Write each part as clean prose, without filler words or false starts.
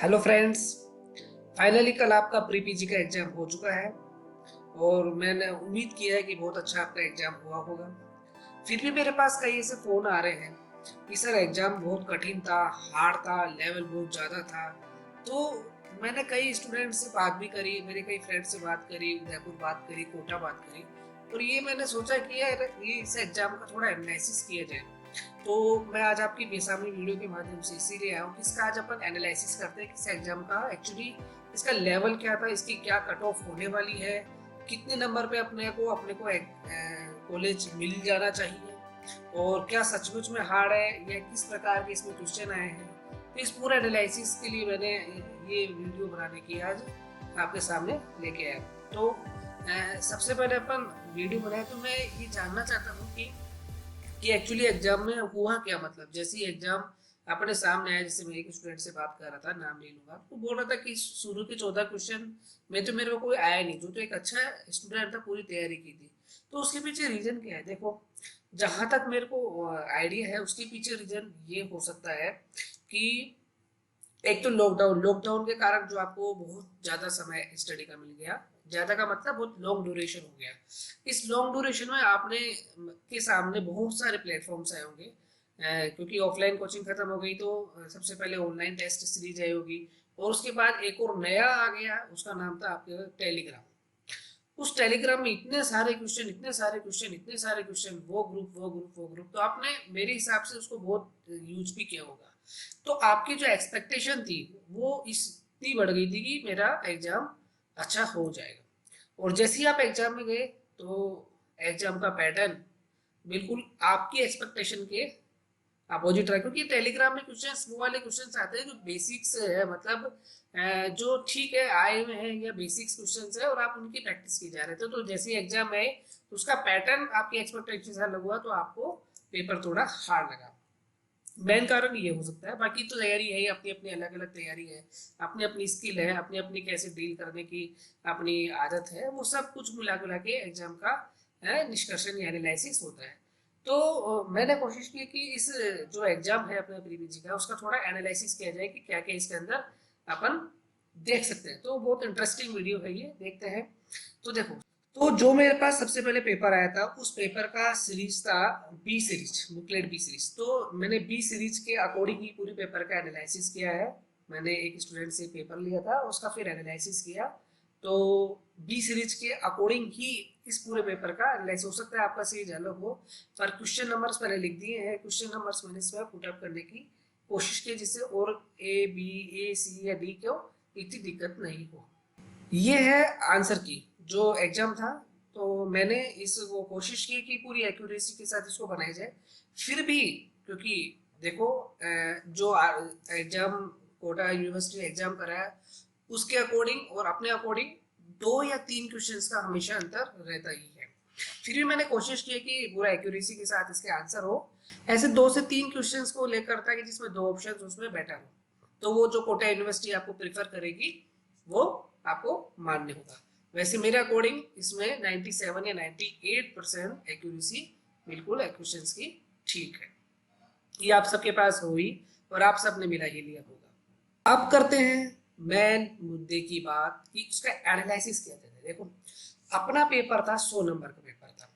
Hello friends. Finally कल आपका pre PG का एग्जाम हो चुका है और मैंने उम्मीद किया है कि बहुत अच्छा आपका एग्जाम हुआ होगा। फिर भी मेरे पास कई ऐसे फ़ोन आ रहे हैं कि सर एग्जाम बहुत कठिन था, हार्ड था, लेवल बहुत ज़्यादा था। तो मैंने कई स्टूडेंट से बात भी करी, मेरे कई फ्रेंड से बात करी, उदयपुर बात करी, कोटा बात करी, और ये मैंने सोचा कि यार ये इस एग्जाम का थोड़ा एनालिसिस किया जाए। तो मैं आज आपकी बेसामने वीडियो के माध्यम से इसीलिए आया हूँ कि इसका आज अपन एनालिसिस करते हैं कि इस एग्जाम का एक्चुअली इसका लेवल क्या था, इसकी क्या कट ऑफ होने वाली है, कितने नंबर पे अपने को कॉलेज मिल जाना चाहिए, और क्या सचमुच में हार्ड है या किस प्रकार के इसमें क्वेश्चन आए हैं। तो इस पूरे एनालिसिस के लिए मैंने ये वीडियो बनाने की आज आपके सामने लेके आया। तो सबसे पहले अपन वीडियो बनाए तो मैं ये जानना चाहता हूँ कि एक्चुअली एग्जाम में हुआ क्या। मतलब जैसे ही एग्जाम अपने सामने आया, जैसे मैं एक स्टूडेंट से बात कर रहा था, नाम नहीं लूंगा, तो बोल रहा था कि शुरू के 14 क्वेश्चन में तो मेरे को कोई आया नहीं, जो तो एक अच्छा स्टूडेंट था, पूरी तैयारी की थी। तो उसके पीछे रीजन क्या है? देखो, जहां तक मेरे को आइडिया है, उसके पीछे रीजन ये हो सकता है कि एक तो लॉकडाउन लॉकडाउन के कारण जो आपको बहुत ज्यादा समय स्टडी का मिल गया। ज्यादा का मतलब बहुत लॉन्ग ड्यूरेशन हो गया। इस लॉन्ग ड्यूरेशन में आपने के सामने बहुत सारे प्लेटफॉर्म्स आए होंगे, क्योंकि ऑफलाइन कोचिंग खत्म हो गई, तो सबसे पहले ऑनलाइन टेस्ट सीरीज आई होगी, और उसके बाद एक और नया आ गया, उसका नाम था आपके टेलीग्राम। उस टेलीग्राम में इतने सारे क्वेश्चन, इतने सारे क्वेश्चन, इतने सारे क्वेश्चन, वो ग्रुप, वो ग्रुप, वो ग्रुप, तो आपने मेरे हिसाब से उसको बहुत यूज भी किया होगा। तो आपकी जो एक्सपेक्टेशन थी वो इतनी बढ़ गई थी कि मेरा एग्जाम अच्छा हो जाएगा, और जैसे ही आप एग्जाम में गए तो एग्जाम का पैटर्न बिल्कुल आपकी एक्सपेक्टेशन के अपोजिट रहा, क्योंकि टेलीग्राम में क्वेश्चंस वो वाले क्वेश्चंस आते हैं जो बेसिक्स है, मतलब जो ठीक है आए हुए हैं या बेसिक्स क्वेश्चंस है, और आप उनकी प्रैक्टिस की जा रहे थे। तो जैसे एग्जाम में तो उसका पैटर्न आपकी एक्सपेक्टेशन से अलग हुआ, तो आपको पेपर थोड़ा हार्ड लगा। मेन कारण ये हो सकता है, बाकी तो तैयारी है ही, अपनी अपनी अलग अलग तैयारी है, अपनी अपनी स्किल है, अपनी अपनी कैसे डील करने की अपनी आदत है, वो सब कुछ मिला मिला के एग्जाम का निष्कर्षण या एनालिसिस होता है। तो मैंने कोशिश की कि इस जो एग्जाम है अपने प्री पीजी का, उसका थोड़ा एनालिसिस किया जाए कि क्या क्या इसके अंदर अपन देख सकते हैं। तो बहुत इंटरेस्टिंग वीडियो है ये, देखते हैं। तो देखो, तो जो मेरे पास सबसे पहले पेपर आया था, उस पेपर का सीरीज था B series, booklet B series. तो मैंने बी सीरीज के अकॉर्डिंग ही पूरे पेपर का एनालिसिस किया है। मैंने एक स्टूडेंट से पेपर लिया था, उसका फिर एनालिसिस किया। तो बी सीरीज के अकॉर्डिंग ही इस पूरे पेपर का एनालिसिस। हो सकता है आपका सीरीज अलग हो, पर क्वेश्चन नंबर्स मैंने लिख दिए हैं। क्वेश्चन नंबर्स मैंने इसमें पुट अप करने की कोशिश की, जिससे और ए सी या डी को इतनी दिक्कत नहीं हो। ये है आंसर की जो एग्जाम था। तो मैंने इस वो कोशिश की कि पूरी एक्यूरेसी के साथ इसको बनाया जाए। फिर भी, क्योंकि देखो, जो एग्जाम कोटा यूनिवर्सिटी एग्जाम कराया, उसके अकॉर्डिंग और अपने अकॉर्डिंग 2 या 3 क्वेश्चंस का हमेशा अंतर रहता ही है। फिर भी मैंने कोशिश की कि पूरा एक्यूरेसी के साथ इसके आंसर हो। ऐसे 2 से 3 क्वेश्चंस को लेकर था कि जिसमें 2 ऑप्शन उसमें बेटर हो, तो वो जो कोटा यूनिवर्सिटी आपको प्रेफर करेगी वो आपको मान्य होगा। वैसे मेरे अकॉर्डिंग इसमें 97 या 98% एक्यूरेसी बिल्कुल क्वेश्चंस की ठीक है। ये आप सबके पास हुई, और आप सबने मिला ही लिया होगा। अब करते हैं मेन मुद्दे की बात कि उसका एनालिसिस क्या था। देखो, अपना पेपर था, 100 नंबर का पेपर था,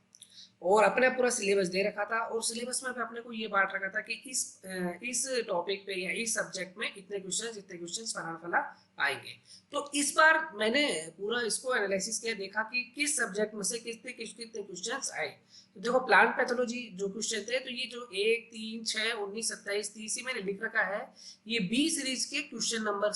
और अपने पूरा सिलेबस दे रखा था, और सिलेबस में अपने को ये बांट रखा था कि इस टॉपिक पे या इस सब्जेक्ट में इतने क्वेश्चंस फला फला आएंगे। तो इस बार मैंने पूरा इसको एनालिसिस किया, देखा कि किस सब्जेक्ट में से कितने कितने क्वेश्चंस आए। तो देखो, प्लांट पैथोलॉजी जो क्वेश्चन थे, तो ये जो 1, 3, 6, 19, 27, 30 मैंने लिख रखा है, ये बी सीरीज के क्वेश्चन नंबर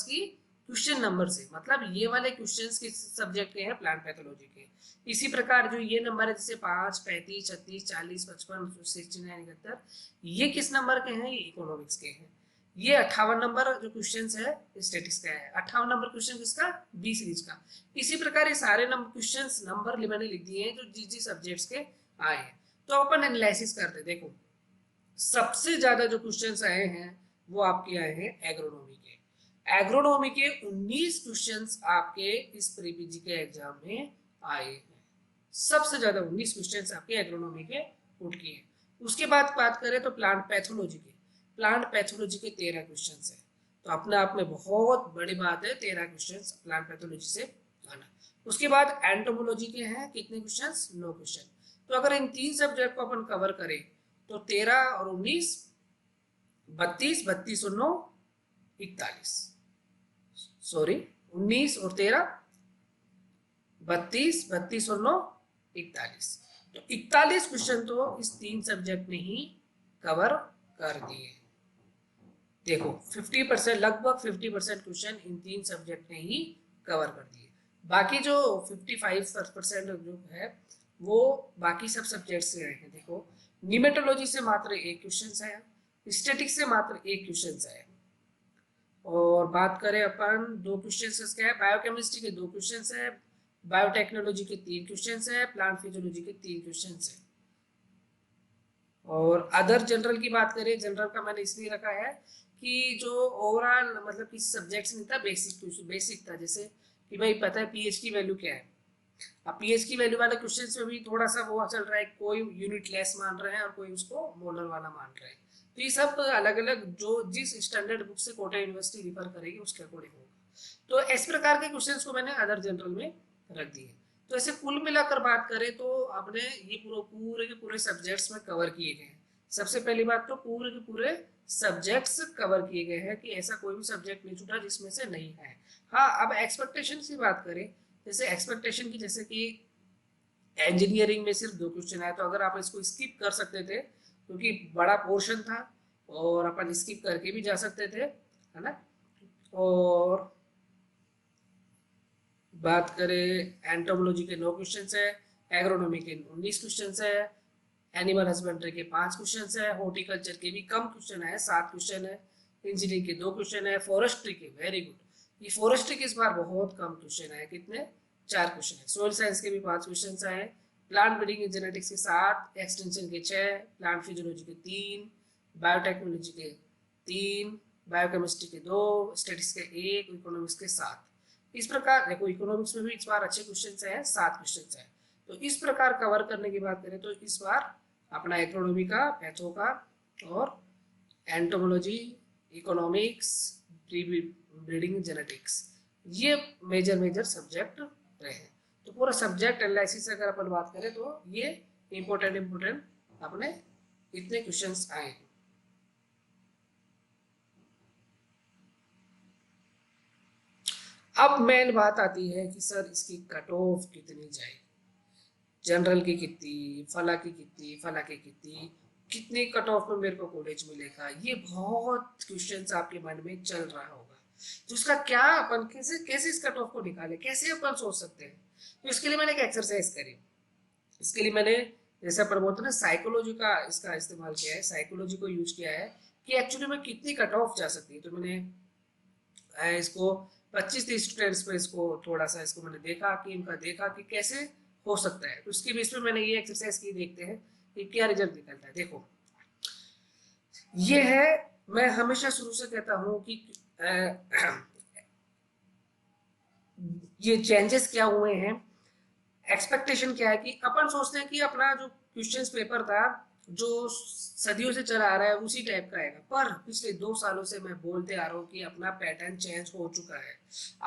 से, मतलब ये वाले क्वेश्चंस किस सब्जेक्ट के हैं? प्लांट पैथोलॉजी के। इसी प्रकार जो ये नंबर है, जैसे 5, 35, 36, 40, 55, 69, 71, ये किस नंबर के हैं? ये इकोनॉमिक्स के हैं। ये 58 नंबर जो क्वेश्चन है स्टेटिक्स का है। 58 नंबर क्वेश्चन किसका? बी सीरीज का। इसी प्रकार ये सारे क्वेश्चन नंबर मैंने लिख दिए हैं जो जिस सब्जेक्ट्स के आए हैं। तो अपन एनालिसिस करते, देखो सबसे ज्यादा जो क्वेश्चंस आए हैं वो आपके आए हैं एग्रोनॉमी के। एग्रोनॉमी के 19 क्वेश्चंस आपके इस प्री पीजी के एग्जाम में आए हैं। सबसे ज्यादा 19 क्वेश्चंस आपके एग्रोनॉमी के पुट किए हैं। उसके बाद बात करें तो प्लांट पैथोलॉजी के 13 क्वेश्चंस है। तो अपने आप में बहुत बड़ी बात है 13 क्वेश्चन प्लांट पैथोलॉजी से आना। उसके बाद एंटोमोलॉजी के हैं कितने क्वेश्चन? 9 क्वेश्चन। तो अगर इन 3 सब्जेक्ट को अपन कवर करें तो 13 और 19 32, 32 और 9 41, सॉरी 19 और 13 32, 32 और 9 41। तो 41 क्वेश्चन तो इस 3 सब्जेक्ट ने ही कवर कर दिए। देखो 50%, लगभग 50% क्वेश्चन इन 3 सब्जेक्ट ने ही कवर कर दिए। बाकी जो 55% जो है वो बाकी सब सब्जेक्ट से आए हैं। देखो न्यूमेटोलॉजी से मात्र 1 क्वेश्चन आया, स्टैटिक्स से मात्र 1 क्वेश्चन आया, और बात करें अपन 2 क्वेश्चन क्या है, बायोकेमिस्ट्री के 2 क्वेश्चन है, बायोटेक्नोलॉजी के 3 क्वेश्चन है, प्लांट फिजियोलॉजी के 3 क्वेश्चन है। और अदर जनरल की बात करें, जनरल का मैंने इसलिए रखा है कि जो ओवरऑल मतलब किसी सब्जेक्ट नहीं था, बेसिक था। जैसे कि भाई पता है पीएच की वैल्यू क्या है। अब पीएच की वैल्यू वाले क्वेश्चन में भी थोड़ा सा वो चल रहा है, कोई यूनिट लेस मान रहे हैं और कोई उसको मोलर वाला मान रहे हैं। तो ये सब अलग अलग जो जिस स्टैंडर्ड बुक से कोटा यूनिवर्सिटी रिफर करेगी उसके अकॉर्डिंग होगा। तो इस प्रकार के क्वेश्चंस को मैंने अदर जनरल में रख दिए। तो ऐसे कुल मिलाकर बात करें तो आपने ये पूरे के पूरे सब्जेक्ट्स में कवर किए गए हैं। सबसे पहली बात तो पूरे के पूरे सब्जेक्ट्स कवर किए गए हैं कि ऐसा कोई भी सब्जेक्ट नहीं छूटा जिसमें से नहीं है। हाँ, अब एक्सपेक्टेशन की बात करें, जैसे एक्सपेक्टेशन की, जैसे कि इंजीनियरिंग में सिर्फ 2 क्वेश्चन आए तो अगर आप इसको स्किप कर सकते थे क्योंकि बड़ा पोर्शन था और अपन स्किप करके भी जा सकते थे, है ना। और बात करें एंटोमोलॉजी के 9 क्वेश्चन है, एग्रोनॉमी के 19 क्वेश्चन है, एनिमल हस्बेंड्री के 5 क्वेश्चन है, हॉर्टिकल्चर के भी कम क्वेश्चन है 7 क्वेश्चन है, इंजीनियरिंग के 2 क्वेश्चन है, फॉरेस्ट्री के वेरी गुड, ये फॉरेस्ट्री के इस बार बहुत कम क्वेश्चन है, कितने 4 क्वेश्चन है, सोइल साइंस के भी 5 क्वेश्चन आए, प्लांट ब्रीडिंग एंड जेनेटिक्स के 7, एक्सटेंशन के 6, प्लांट फिजियोलॉजी के 3, बायोटेक्नोलॉजी के 3, बायोकेमिस्ट्री के 2, स्टैटिस्टिक्स के 1, इकोनॉमिक्स के 7। इस प्रकार देखो इकोनॉमिक्स में भी इस बार अच्छे क्वेश्चन हैं, 7 क्वेश्चन हैं। तो इस प्रकार कवर करने की बात करें तो इस बार अपना इकोनॉमी का, पैथो का और एंटोमोलॉजी, इकोनॉमिक्स, ब्रीडिंग, जेनेटिक्स, ये मेजर सब्जेक्ट रहे। तो पूरा सब्जेक्ट एनालिसिस अगर अपन बात करें तो ये इम्पोर्टेंट अपने इतने क्वेश्चंस आए हैं। अब मेन बात आती है कि सर इसकी कट ऑफ कितनी जाए, जनरल की कितनी, फला की कितनी, फला की कितनी, कितनी कट ऑफ में मेरे को कॉलेज मिलेगा, ये बहुत क्वेश्चंस आपके मन में चल रहा होगा। तो इसका क्या अपन कैसे इस कट ऑफ को निकाले, कैसे अपन सोच सकते हैं। तो इसके लिए मैंने एक एक्सरसाइज करी। इसके लिए मैंने जैसे अपन बोलते हैं ना साइकोलॉजी का इसका इस्तेमाल किया है, साइकोलॉजी को यूज किया है कि एक्चुअली में कितनी कट ऑफ जा सकती है। तो मैंने इसको 25-30 स्टूडेंट्स पे इसको थोड़ा सा इसको मैंने देखा कि कैसे हो सकता है। तो उसके बेस पे मैंने ये एक्सरसाइज की, देखते हैं कि क्या रिजल्ट निकलता है। देखो ये है, मैं हमेशा शुरू से कहता हूँ कि ये चेंजेस क्या हुए हैं, एक्सपेक्टेशन क्या है कि अपन सोचते हैं कि अपना जो क्वेश्चंस पेपर था जो सदियों से चला आ रहा है उसी टाइप का आएगा, पर पिछले 2 सालों से मैं बोलते आ रहा हूँ कि अपना पैटर्न चेंज हो चुका है।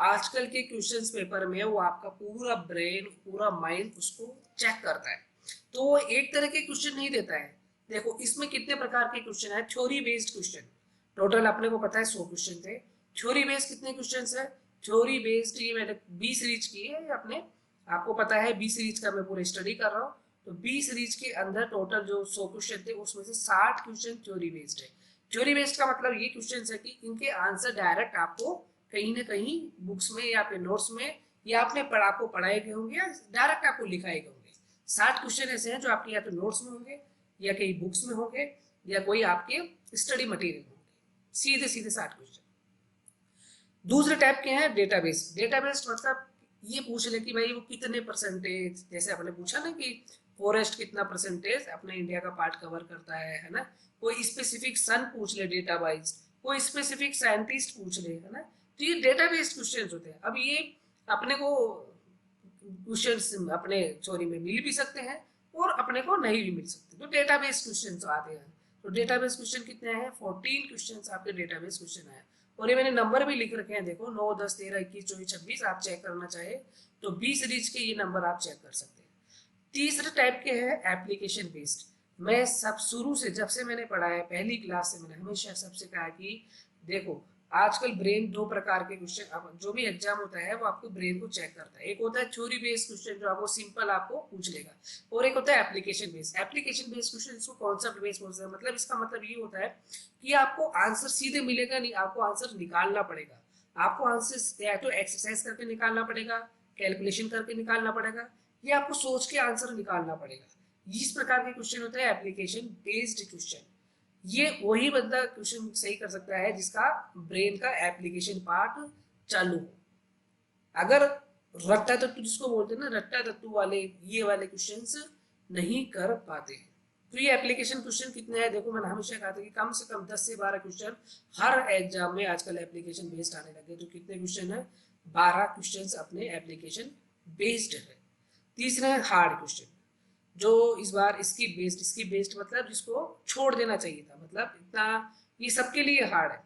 आजकल के क्वेश्चंस पेपर में वो आपका पूरा ब्रेन, पूरा माइंड उसको चेक करता है, तो वो एक तरह के क्वेश्चन नहीं देता है। देखो इसमें कितने प्रकार के क्वेश्चन है, थ्योरी बेस्ड क्वेश्चन टोटल अपने को पता है 100 क्वेश्चन थे। थ्योरी बेस्ड कितने क्वेश्चन है, थ्योरी बेस्ड ये मैंने 20 रीच की है अपने, आपको पता है 20 सीरीज का मैं पूरा स्टडी कर रहा हूँ। तो 20 सीरीज के अंदर टोटल जो 100 क्वेश्चन थे उसमें से 60 क्वेश्चन थ्योरी बेस्ड है। थ्योरी बेस्ड का मतलब ये क्वेश्चन है कि इनके आंसर डायरेक्ट आपको कहीं ना कहीं बुक्स में या फिर नोट्स में या आपने आपको पढ़ाए गए होंगे या डायरेक्ट आपको लिखाए गए होंगे। 60 क्वेश्चन ऐसे हैं जो आपके या तो नोट्स में होंगे या कहीं बुक्स में होंगे या कोई आपके स्टडी मटेरियल होंगे, सीधे सीधे 60 क्वेश्चन। दूसरे टाइप के हैं डेटाबेस। डेटाबेस मतलब ये पूछ ले कि भाई वो कितने परसेंटेज, जैसे आपने पूछा ना कि फॉरेस्ट कितना परसेंटेज अपने इंडिया का पार्ट कवर करता है ना। कोई स्पेसिफिक सन पूछ ले डेटा वाइज, कोई स्पेसिफिक साइंटिस्ट पूछ ले, है ना। तो ये डेटा बेस्ड क्वेश्चन होते हैं। अब ये अपने को क्वेश्चन अपने चोरी में मिल भी सकते हैं और अपने को नहीं भी मिल सकते, तो डेटाबेस क्वेश्चन आते हैं। तो डेटाबेस क्वेश्चन कितने हैं, 14 क्वेश्चन आपके डेटाबेस क्वेश्चन आए। और ये मैंने नंबर भी लिख रखे हैं, देखो 9, 10, 13, 21, 24, 26, आप चेक करना चाहे तो 20 सीरीज के ये नंबर आप चेक कर सकते हैं। तीसरे टाइप के हैं एप्लीकेशन बेस्ड। मैं सब शुरू से जब से मैंने पढ़ा है, पहली क्लास से मैंने हमेशा सबसे कहा कि देखो आजकल ब्रेन दो प्रकार के क्वेश्चन, जो भी एग्जाम होता है वो आपको ब्रेन को चेक करता है। एक होता है थ्योरी बेस्ड क्वेश्चन जो आपको सिंपल आपको पूछ लेगा, और एक होता है application based. Application based question इसको कॉन्सेप्ट बेस्ड बोलते हैं। मतलब इसका मतलब ये होता है कि आपको आंसर सीधे मिलेगा नहीं, आपको आंसर निकालना पड़ेगा। आपको आंसर या तो एक्सरसाइज करके निकालना पड़ेगा, कैलकुलेशन करके निकालना पड़ेगा, या आपको सोच के आंसर निकालना पड़ेगा। इस प्रकार के क्वेश्चन होते हैं एप्लीकेशन बेस्ड क्वेश्चन। ये वही बंदा क्वेश्चन सही कर सकता है जिसका ब्रेन का एप्लीकेशन पार्ट चालू हो। अगर रट्टा तत्व जिसको बोलते हैं ना, रट्टा तत्व वाले ये वाले क्वेश्चंस नहीं कर पाते। तो ये एप्लीकेशन क्वेश्चन कितने हैं, देखो मैंने हमेशा कहा था कि कम से कम 10 से 12 क्वेश्चन हर एग्जाम में आजकल एप्लीकेशन बेस्ड आने लगे। तो कितने क्वेश्चन है, 12 क्वेश्चन अपने एप्लीकेशन बेस्ड है। तीसरे है हार्ड क्वेश्चन, जो इस बार इसकी बेस्ड मतलब जिसको छोड़ देना चाहिए था, मतलब इतना ये सबके लिए हार्ड है।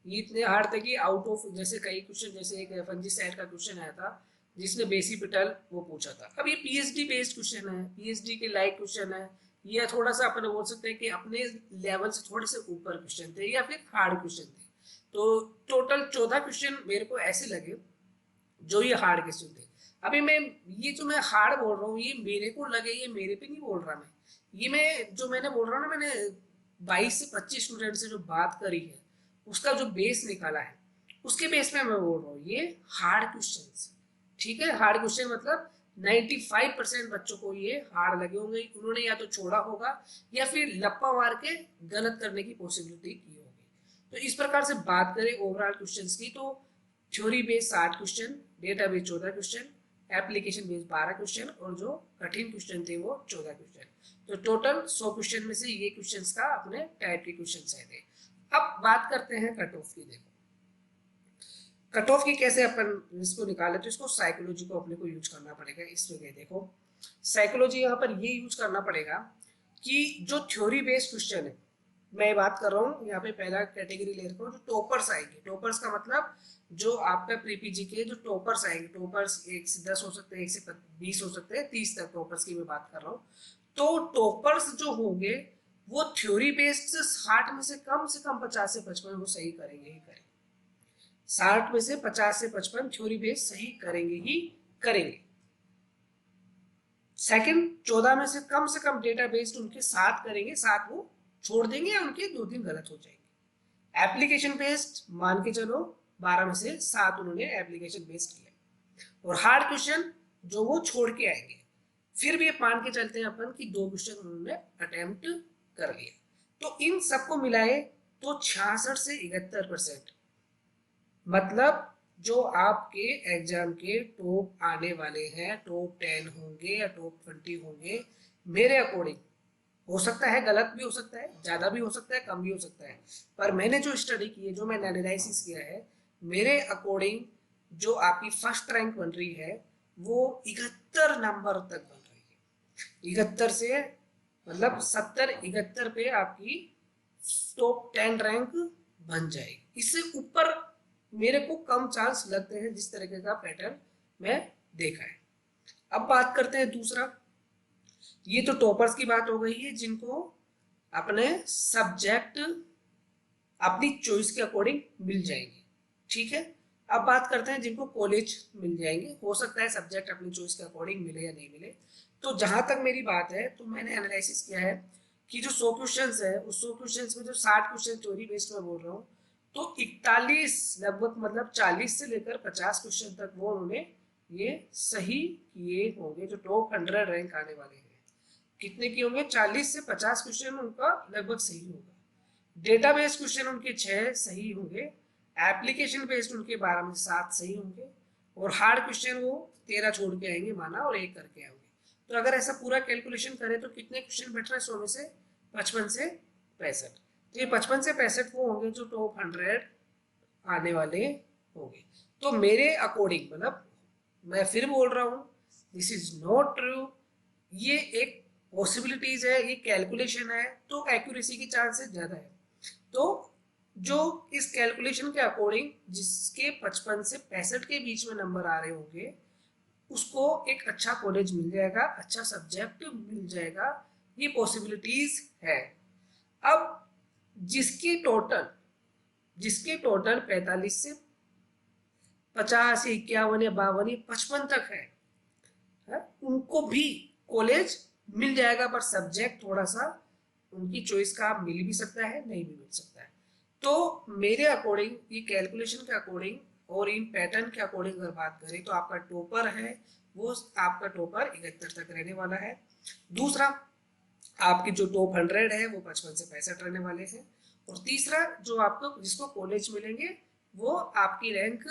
ये इतने हार्ड थे कि आउट ऑफ, जैसे कई क्वेश्चन, जैसे एक फंजीसाइड का क्वेश्चन आया था जिसने बेसिपिटल वो पूछा था। अब ये पीएचडी बेस्ड क्वेश्चन है, पीएचडी के लाइक क्वेश्चन है, या थोड़ा सा अपन बोल सकते हैं कि अपने लेवल से थोड़े से ऊपर क्वेश्चन थे या फिर हार्ड क्वेश्चन थे। तो टोटल 14 क्वेश्चन मेरे को ऐसे लगे जो ये हार्ड क्वेश्चन थे। अभी मैं ये जो मैं हार्ड बोल रहा हूँ ये मेरे को लगे, ये मेरे पे नहीं बोल रहा मैं, ये मैं जो मैंने बोल रहा हूँ ना, मैंने 22 से 25 स्टूडेंट से जो बात करी है उसका जो बेस निकाला है उसके बेस पे मैं बोल रहा हूँ ये हार्ड क्वेश्चन। ठीक है, हार्ड क्वेश्चन मतलब 95% बच्चों को ये हार्ड लगे होंगे, उन्होंने या तो छोड़ा होगा या फिर लप्पा मार के गलत करने की पॉसिबिलिटी की होगी। तो इस प्रकार से बात करें ओवरऑल क्वेश्चंस की, तो theory based 60 question, data based 14 question, application based 12 question, और जो कठिन क्वेश्चन थे वो 14 क्वेश्चन। तो टोटल 100 क्वेश्चन में से ये क्वेश्चंस का अपने टाइप के क्वेश्चन आए थे। अब बात करते हैं कट ऑफ की। देखो कट ऑफ की कैसे अपन इसको निकाले, तो इसको साइकोलॉजी को अपने को यूज करना पड़ेगा। इसमें देखो साइकोलॉजी यहाँ पर ये यूज करना पड़ेगा कि जो थ्योरी बेस्ड क्वेश्चन है, मैं बात कर रहा हूँ यहाँ पे पहला कैटेगरी ले रखा हूँ, जो टॉपर्स आएंगे। टॉपर्स का मतलब जो आपका प्रीपीजी के जो टॉपर्स आएंगे, टॉपर्स 1 से 10 हो सकते हैं, 1 से 20 हो सकते हैं, 30 तक टॉपर्स की मैं बात कर रहा हूँ। तो टॉपर्स जो होंगे वो थ्योरी बेस्ड से 60 में से कम 50 से 55 वो सही करेंगे ही करेंगे। 60 में से 50 से 55 थ्योरी बेस्ड सही करेंगे ही करेंगे। सेकंड 14 में से कम डेटा बेस्ड उनके 7 करेंगे, 7 वो छोड़ देंगे या उनके 2-3 गलत हो जाएंगे। एप्लीकेशन बेस्ड मान के चलो 12 में से 7 उन्होंने एप्लीकेशन बेस्ड किया। और हार्ड क्वेश्चन जो वो छोड़ के आएंगे, फिर भी मान के चलते हैं अपन कि 2 क्वेश्चन उन्होंने अटेम्प्ट कर लिया। तो इन सबको मिलाए तो 66 से 71%, मतलब जो आपके एग्जाम के टॉप आने वाले हैं, टॉप 10 होंगे या टॉप 20 होंगे, मेरे अकॉर्डिंग, हो सकता है गलत भी हो सकता है, ज्यादा भी हो सकता है, कम भी हो सकता है, पर मैंने जो स्टडी की है, जो मैंने एनालिसिस किया है, मेरे अकॉर्डिंग जो आपकी फर्स्ट रैंक बन रही है वो 71 नंबर तक बन रही है। 71 से मतलब 70 71 पे आपकी टॉप 10 रैंक बन जाएगी। इससे ऊपर मेरे को कम चांस लगते हैं, जिस तरीके का पैटर्न मैं देखा है। अब बात करते हैं दूसरा, ये तो टॉपर्स की बात हो गई है जिनको अपने सब्जेक्ट अपनी चॉइस के अकॉर्डिंग मिल जाएंगे। ठीक है, अब बात करते हैं जिनको कॉलेज मिल जाएंगे, हो सकता है सब्जेक्ट अपनी चॉइस के अकॉर्डिंग मिले या नहीं मिले। तो जहां तक मेरी बात है, तो मैंने एनालिसिस किया है कि जो 100 क्वेश्चन है उस 100 क्वेश्चन में जो 60 क्वेश्चन थ्योरी बेस्ड में बोल रहा हूँ, तो 41 लगभग मतलब 40 से लेकर 50 क्वेश्चन तक वो उन्होंने ये सही किए होंगे, जो टॉप 100 रैंक आने वाले हैं। कितने की होंगे, 40 से 50 क्वेश्चन उनका लगभग सही होगा। डेटा बेस्ड क्वेश्चन उनके 6 सही होंगे, एप्लीकेशन बेस्ड उनके 12 में 7 सही होंगे, और हार्ड क्वेश्चन वो 13 छोड़ के आएंगे माना, और 1 करके आएंगे। तो अगर ऐसा पूरा कैलकुलेशन करें तो कितने क्वेश्चन बैठ रहे हैं, 100 में से 55 से 65। तो ये 55 से 65 वो होंगे जो टॉप 100 आने वाले होंगे। तो मेरे अकॉर्डिंग, मतलब मैं फिर बोल रहा हूँ, दिस इज नॉट ट्रू, ये एक पॉसिबिलिटीज है, ये कैलकुलेशन है, तो एक्यूरेसी की चांसेस ज्यादा है। तो जो इस कैलकुलेशन के अकॉर्डिंग जिसके 55 से 65 के बीच में नंबर आ रहे होंगे उसको एक अच्छा कॉलेज मिल जाएगा, अच्छा सब्जेक्ट मिल जाएगा, ये पॉसिबिलिटीज है। अब जिसके टोटल जिसके टोटल 45 से 50 या 51 या 52 या 55 तक है उनको भी कॉलेज मिल जाएगा, पर सब्जेक्ट थोड़ा सा उनकी चॉइस का मिल भी सकता है, नहीं भी मिल सकता है। तो मेरे अकॉर्डिंग ये कैलकुलेशन के अकॉर्डिंग और इन पैटर्न के अकॉर्डिंग अगर बात करें तो आपका टॉपर है वो आपका टॉपर 71 तक रहने वाला है। दूसरा, आपकी जो टॉप 100 है वो 55 से 65 रहने वाले हैं। और तीसरा, जो आपको जिसको कॉलेज मिलेंगे वो आपकी रैंक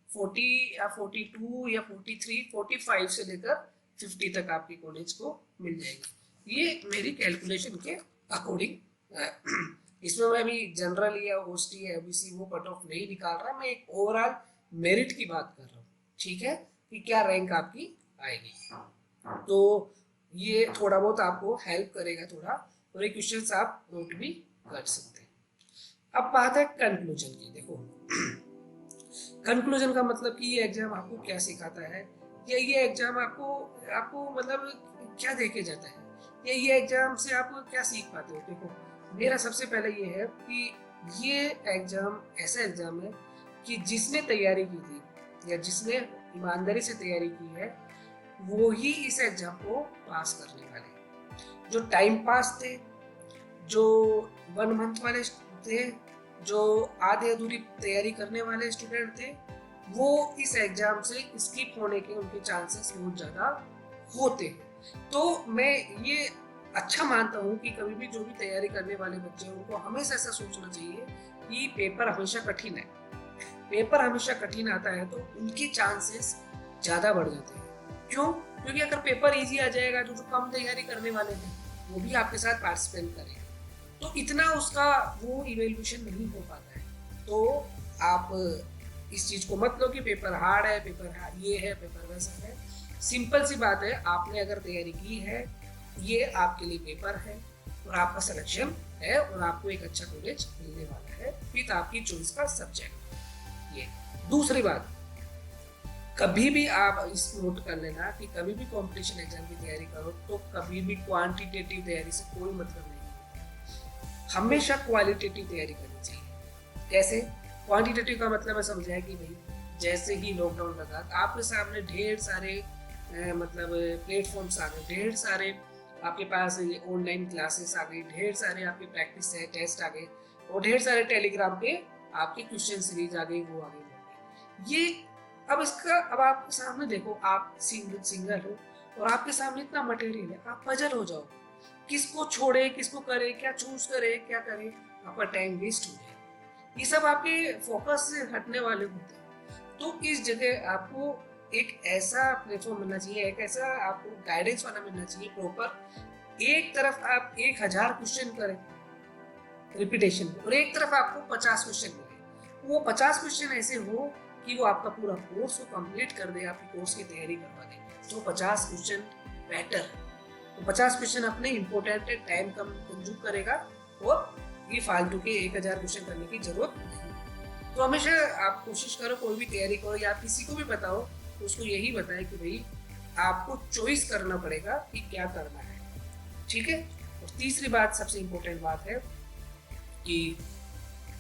40 या 42 या 43 45 से लेकर 50 तक आपकी कॉलेज को मिल जाएगी। ये मेरी कैलकुलेशन के अकॉर्डिंग इसमें मैं अभी जनरल या ओएसटी या ओबीसी वो कट ऑफ नहीं निकाल रहा, मैं एक ओवरऑल मेरिट की बात कर रहा हूँ, ठीक है, कि क्या रैंक आपकी आएगी। तो ये थोड़ा बहुत आपको हेल्प करेगा थोड़ा, और ये क्वेश्चंस आप नोट भी कर सकते हैं। अब बात है कंक्लूजन की। देखो कंक्लूजन का मतलब कि ये एग्जाम आपको क्या सिखाता है, या ये एग्जाम आपको आपको मतलब क्या देके जाता है, या ये एग्जाम से आप क्या सीख पाते हो। देखो मेरा सबसे पहले ये है कि ये एग्जाम ऐसा एग्जाम है कि जिसने तैयारी की थी या जिसने ईमानदारी से तैयारी की है वो ही इस एग्जाम को पास करने वाले। जो टाइम पास थे, जो 1 मंथ वाले थे, जो आधे अधूरी तैयारी करने वाले स्टूडेंट थे, वो इस एग्जाम से स्किप होने के उनके चांसेस बहुत ज़्यादा होते हैं। तो मैं ये अच्छा मानता हूँ कि कभी भी जो भी तैयारी करने वाले बच्चे हैं उनको हमेशा ऐसा सोचना चाहिए कि पेपर हमेशा कठिन है। पेपर हमेशा कठिन आता है तो उनके चांसेस ज़्यादा बढ़ जाते हैं। क्यों? क्योंकि अगर पेपर इजी आ जाएगा तो जो कम तैयारी करने वाले हैं वो भी आपके साथ पार्टिसिपेट करेंगे, तो इतना उसका वो इवेल्यूशन नहीं हो पाता है। तो आप इस चीज़ को मत लो कि पेपर हार्ड है, पेपर ये है, पेपर वैसा है। सिंपल सी बात है, आपने अगर तैयारी की है, ये आपके लिए पेपर है और आपका सिलेक्शन है और आपको एक अच्छा कॉलेज मिलने वाला है विद आपकी चॉइस का सब्जेक्ट। ये दूसरी बात, कभी भी आप इस नोट कर लेना कि कभी भी कंपटीशन एग्जाम की तैयारी करो तो कभी भी क्वांटिटेटिव तैयारी से कोई मतलब नहीं, हमेशा क्वालिटेटिव तैयारी करनी चाहिए। कैसे? क्वांटिटेटिव का मतलब है समझाया कि भाई जैसे ही लॉकडाउन लगा आपके सामने ढेर सारे मतलब प्लेटफॉर्म्स आ गए, ढेर सारे आपके पास ऑनलाइन क्लासेस आ गई, ढेर सारे आपके प्रैक्टिस है टेस्ट आ गए, और ढेर सारे टेलीग्राम पे आपकी क्वेश्चन सीरीज आ गई, वो आ गई। ये अब इसका अब आपके सामने देखो, आप सिंगल हो और आपके सामने इतना मटेरियल है, आप पजल हो जाओ किसको छोड़े किसको करे, क्या चूज करे क्या करे, आपका टाइम वेस्ट हो जाए। ये सब आपके फोकस से हटने वाले होते हैं। तो इस जगह आपको एक ऐसा प्लेटफॉर्म मिलना चाहिए, एक ऐसा आपको गाइडेंस वाला मिलना चाहिए प्रॉपर। एक तरफ आप 1000 क्वेश्चन करें रिपीटेशन और एक तरफ आपको 50 क्वेश्चन मिले, वो 50 क्वेश्चन ऐसे हो कि वो आपका पूरा कोर्स को कंप्लीट कर दे, आपकी कोर्स की तैयारी करवा दे। तो 50 क्वेश्चन बेटर, तो 50 क्वेश्चन अपने इम्पोर्टेंट टाइम कम कंज्यूम करेगा और ये फालतू के 1000 क्वेश्चन करने की जरूरत नहीं। तो हमेशा आप कोशिश करो, कोई भी तैयारी करो या किसी को भी बताओ तो उसको यही बताए कि भाई आपको चॉइस करना पड़ेगा कि क्या करना है, ठीक है। और तीसरी बात, सबसे इम्पोर्टेंट बात है कि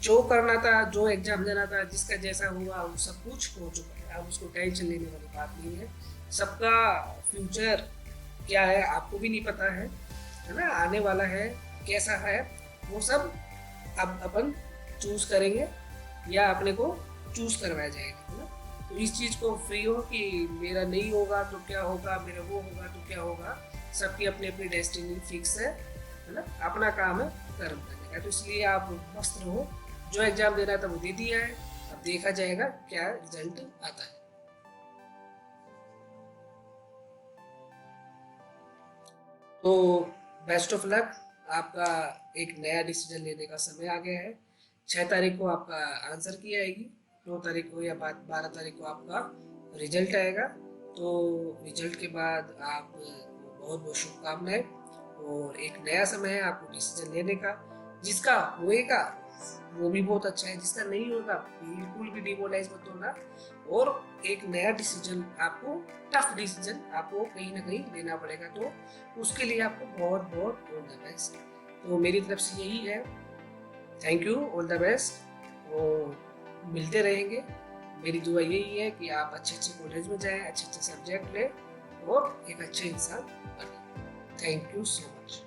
जो करना था, जो एग्जाम देना था, जिसका जैसा हुआ वो सब कुछ हो चुका है, अब उसको टेंशन लेने वाली बात नहीं है। सबका फ्यूचर क्या है आपको भी नहीं पता है ना, आने वाला है कैसा है वो सब अब अपन चूज करेंगे या अपने को चूज करवाया जाएगा, है ना। तो इस चीज को फ्री हो कि मेरा नहीं होगा तो क्या होगा, मेरा वो होगा तो क्या होगा, सबकी अपनी अपनी डेस्टिनी फिक्स है ना, अपना काम है कर्म करने का। तो इसलिए आप मस्त रहो, जो एग्जाम देना था वो दे दिया है, अब देखा जाएगा क्या रिजल्ट आता है। तो बेस्ट ऑफ लक, आपका एक नया डिसीजन लेने का समय आ गया है। 6 तारीख को आपका आंसर की आएगी, 9 तारीख को या 12 तारीख को आपका रिजल्ट आएगा। तो रिजल्ट के बाद आप बहुत बहुत शुभकामनाएं, और एक नया समय है आपको डिसीजन लेने का, जिसका होएगा वो भी बहुत अच्छा है। जिसका नहीं होगा बिल्कुल भी डिमोरलाइज मत होना, और एक नया डिसीजन आपको, टफ डिसीजन आपको कहीं ना कहीं लेना पड़ेगा, तो उसके लिए आपको बहुत बहुत ऑल द बेस्ट। तो मेरी तरफ से यही है, thank you, all the best, और मिलते रहेंगे। मेरी दुआ यही है कि आप अच्छे अच्छे कॉलेज में जाएं, अच्छे अच्छे सब्जेक्ट लें और एक अच्छे इंसान बने। Thank you so much.